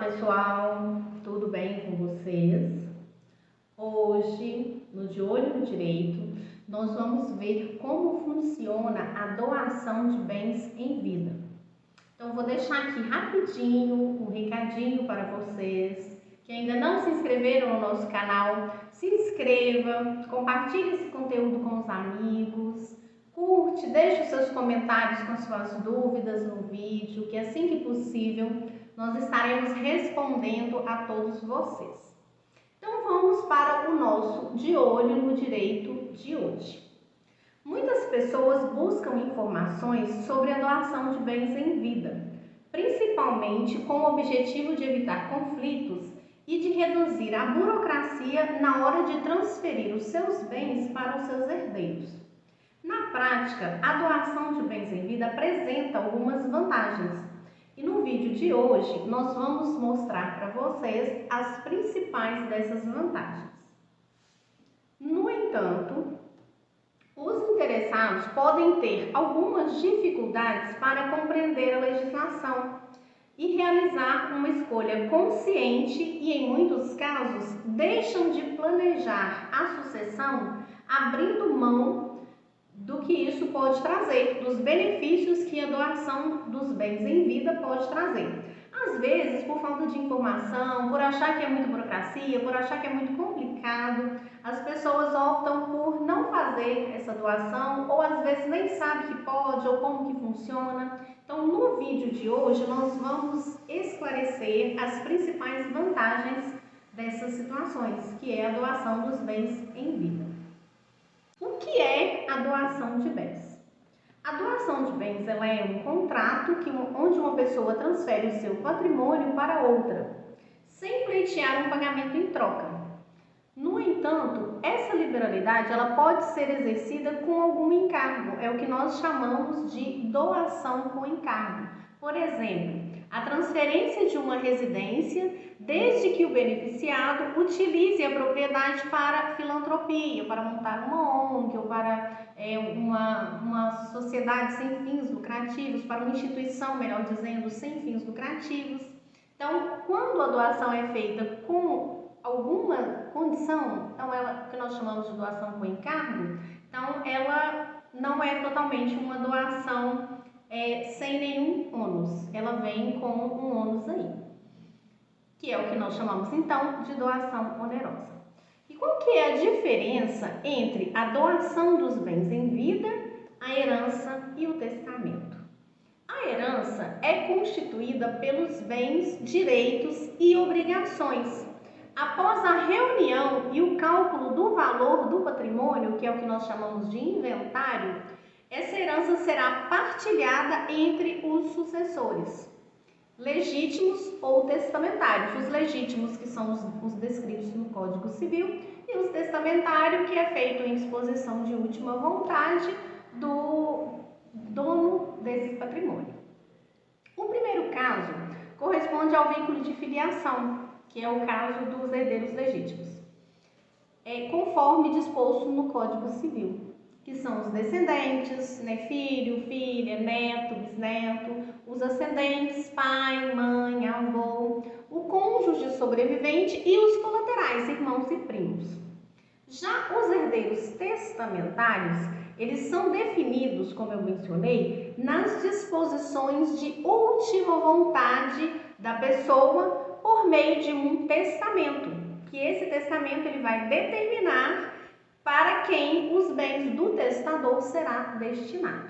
Pessoal, tudo bem com vocês? Hoje, no De Olho no Direito, nós vamos ver como funciona a doação de bens em vida. Então, vou deixar aqui rapidinho um recadinho para vocês que ainda não se inscreveram no nosso canal. Se inscreva, compartilhe esse conteúdo com os amigos, curte, deixe os seus comentários com suas dúvidas no vídeo, que assim que possível nós estaremos respondendo a todos vocês. Então vamos para o nosso De Olho no Direito de hoje. Muitas pessoas buscam informações sobre a doação de bens em vida, principalmente com o objetivo de evitar conflitos e de reduzir a burocracia na hora de transferir os seus bens para os seus herdeiros. Na prática, a doação de bens em vida apresenta algumas vantagens. E no vídeo de hoje, nós vamos mostrar para vocês as principais dessas vantagens. No entanto, os interessados podem ter algumas dificuldades para compreender a legislação e realizar uma escolha consciente e, em muitos casos, deixam de planejar a sucessão abrindo mão do que isso pode trazer, dos benefícios que a doação dos bens em vida pode trazer. Às vezes, por falta de informação, por achar que é muita burocracia, por achar que é muito complicado, as pessoas optam por não fazer essa doação ou às vezes nem sabem que pode ou como que funciona. Então, no vídeo de hoje, nós vamos esclarecer as principais vantagens dessas situações, que é a doação dos bens em vida. O que é a doação de bens? A doação de bens ela é um contrato onde uma pessoa transfere o seu patrimônio para outra, sem pleitear um pagamento em troca. No entanto, essa liberalidade ela pode ser exercida com algum encargo, é o que nós chamamos de doação com encargo. Por exemplo, a transferência de uma residência, desde que o beneficiado utilize a propriedade para filantropia, para montar uma ONG ou para uma sociedade sem fins lucrativos, para uma instituição, melhor dizendo, sem fins lucrativos. Então, quando a doação é feita com alguma condição, então ela que nós chamamos de doação com encargo, então ela não é totalmente uma doação sem nenhum ônus, ela vem com um ônus aí, que é o que nós chamamos então de doação onerosa. E qual que é a diferença entre a doação dos bens em vida, a herança e o testamento? A herança é constituída pelos bens, direitos e obrigações. Após a reunião e o cálculo do valor do patrimônio, que é o que nós chamamos de inventário, essa herança será partilhada entre os sucessores, legítimos ou testamentários. Os legítimos, que são os descritos no Código Civil, e os testamentários, que é feito em disposição de última vontade do dono desse patrimônio. O primeiro caso corresponde ao vínculo de filiação, que é o caso dos herdeiros legítimos, conforme disposto no Código Civil, que são os descendentes, né, filho, filha, neto, bisneto, os ascendentes, pai, mãe, avô, o cônjuge sobrevivente e os colaterais, irmãos e primos. Já os herdeiros testamentários, eles são definidos, como eu mencionei, nas disposições de última vontade da pessoa por meio de um testamento, que esse testamento ele vai determinar para quem os bens do testador será destinado.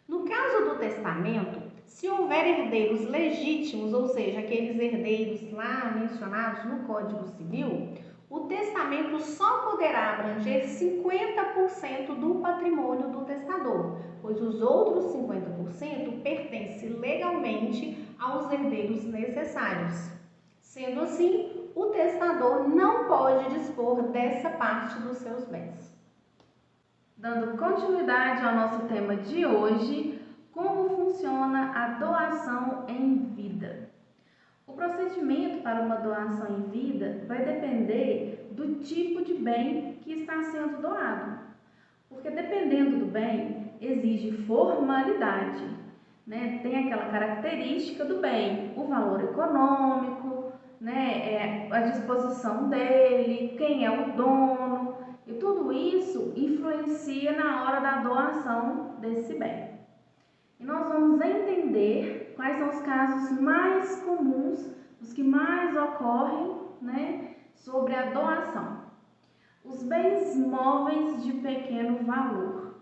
No caso do testamento, se houver herdeiros legítimos, ou seja, aqueles herdeiros lá mencionados no Código Civil, o testamento só poderá abranger 50% do patrimônio do testador, pois os outros 50% pertencem legalmente aos herdeiros necessários. Sendo assim, o testador não pode dispor dessa parte dos seus bens. Dando continuidade ao nosso tema de hoje, como funciona a doação em vida? O procedimento para uma doação em vida vai depender do tipo de bem que está sendo doado, porque dependendo do bem, exige formalidade, né, tem aquela característica do bem, o valor econômico, né, a disposição dele, quem é o dono, e tudo isso influencia na hora da doação desse bem. E nós vamos entender quais são os casos mais comuns, os que mais ocorrem, né, sobre a doação. Os bens móveis de pequeno valor.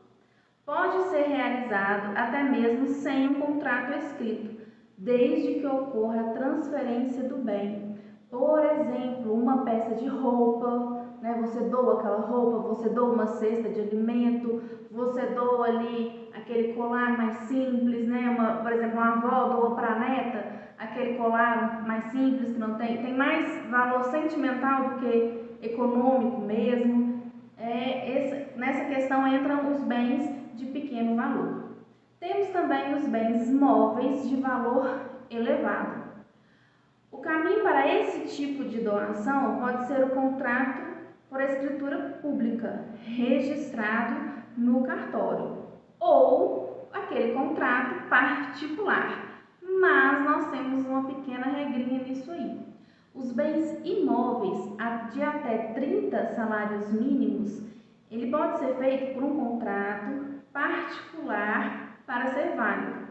Pode ser realizado até mesmo sem um contrato escrito, desde que ocorra a transferência do bem. Por exemplo, uma peça de roupa, né? Você doa aquela roupa, você doa uma cesta de alimento, você doa ali aquele colar mais simples, né? Por exemplo, uma avó doa para a neta aquele colar mais simples que não tem mais valor sentimental do que econômico mesmo. Nessa questão entram os bens de pequeno valor. Temos também os bens móveis de valor elevado. O caminho para esse tipo de doação pode ser o contrato por escritura pública, registrado no cartório, ou aquele contrato particular. Mas nós temos uma pequena regrinha nisso aí. Os bens imóveis de até 30 salários mínimos, ele pode ser feito por um contrato particular para ser válido.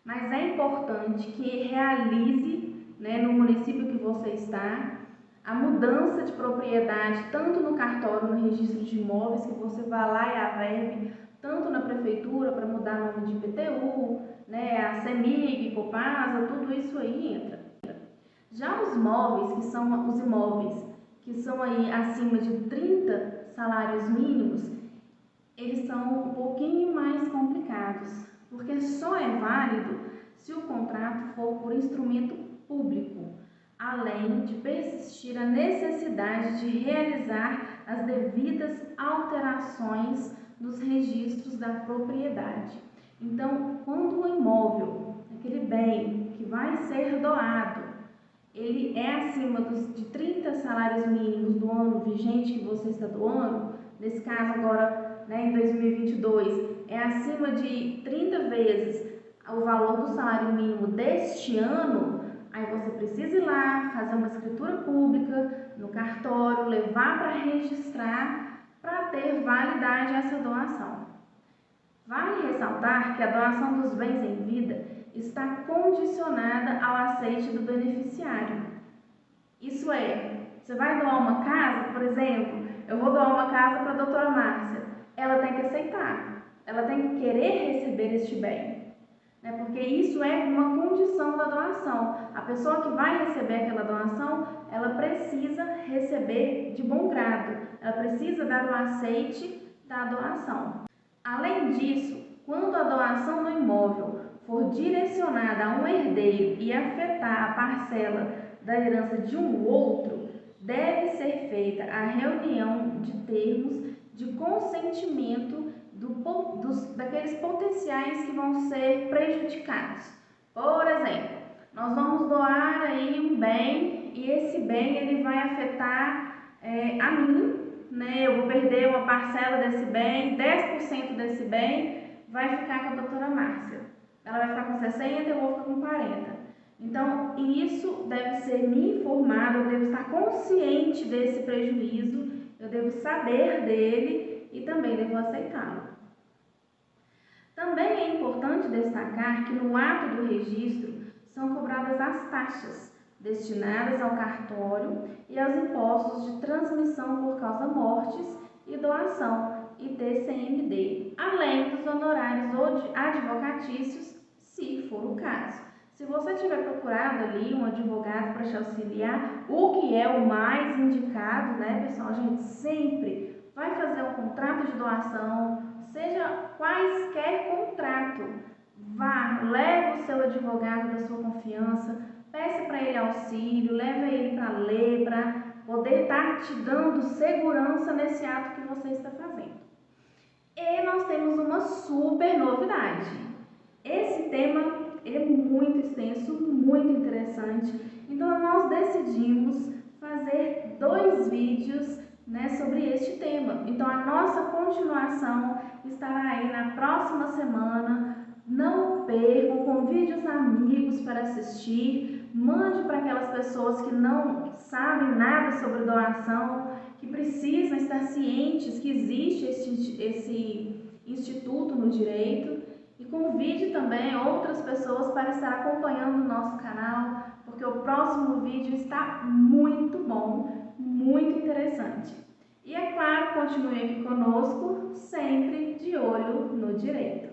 Mas é importante que realize, né, no município que você está, a mudança de propriedade, tanto no cartório, no registro de imóveis, que você vá lá e averbe, tanto na prefeitura para mudar nome de IPTU, né, a CEMIG, Copasa, tudo isso aí entra. Já os móveis, que são os imóveis que são aí acima de 30 salários mínimos, eles são um pouquinho mais complicados, porque só é válido se o contrato for por instrumento público, além de persistir a necessidade de realizar as devidas alterações nos registros da propriedade. Então, quando o imóvel, aquele bem que vai ser doado, ele é acima de 30 salários mínimos do ano vigente que você está doando, nesse caso agora, né, em 2022, é acima de 30 vezes o valor do salário mínimo deste ano, aí você precisa ir lá, fazer uma escritura pública no cartório, levar para registrar, para ter validade essa doação. Vale ressaltar que a doação dos bens em vida está condicionada ao aceite do beneficiário. Isso é, você vai doar uma casa, por exemplo, eu vou doar uma casa para a doutora Márcia, ela tem que aceitar, ela tem que querer receber este bem, né? Porque isso é uma condição da doação. A pessoa que vai receber aquela doação, ela precisa receber de bom grado, ela precisa dar o aceite da doação. Além disso, quando a doação do imóvel for direcionada a um herdeiro e afetar a parcela da herança de um outro, deve ser feita a reunião de termos de consentimento daqueles potenciais que vão ser prejudicados. Por exemplo, nós vamos doar aí um bem e esse bem ele vai afetar a mim, né? Eu vou perder uma parcela desse bem, 10% desse bem vai ficar com a doutora Márcia. Ela vai ficar com 60% e eu vou ficar com 40%. Então, isso deve ser me informado, eu devo estar consciente desse prejuízo, eu devo saber dele e também devo aceitá-lo. Também é importante destacar que no ato do registro são cobradas as taxas destinadas ao cartório e aos impostos de transmissão por causa mortes e doação e TCMD, além dos honorários advocatícios, se for o caso. Se você tiver procurado ali um advogado para te auxiliar, o que é o mais indicado, né, pessoal? A gente sempre vai fazer um contrato de doação, seja quaisquer contrato, vá, leve o seu advogado da sua confiança, peça para ele auxílio, leve ele para ler, para poder estar te dando segurança nesse ato que você está fazendo. E nós temos uma super novidade. Esse tema ele é muito extenso, muito interessante, então nós decidimos fazer 2 vídeos, né, sobre este tema. Então a nossa continuação estará aí na próxima semana, Não percam, convide os amigos para assistir, mande para aquelas pessoas que não sabem nada sobre doação, que precisam estar cientes que existe esse instituto no direito, e convide também outras pessoas para estar acompanhando o nosso canal, porque o próximo vídeo está muito bom, muito interessante. E é claro, continue aqui conosco, sempre de olho no direito.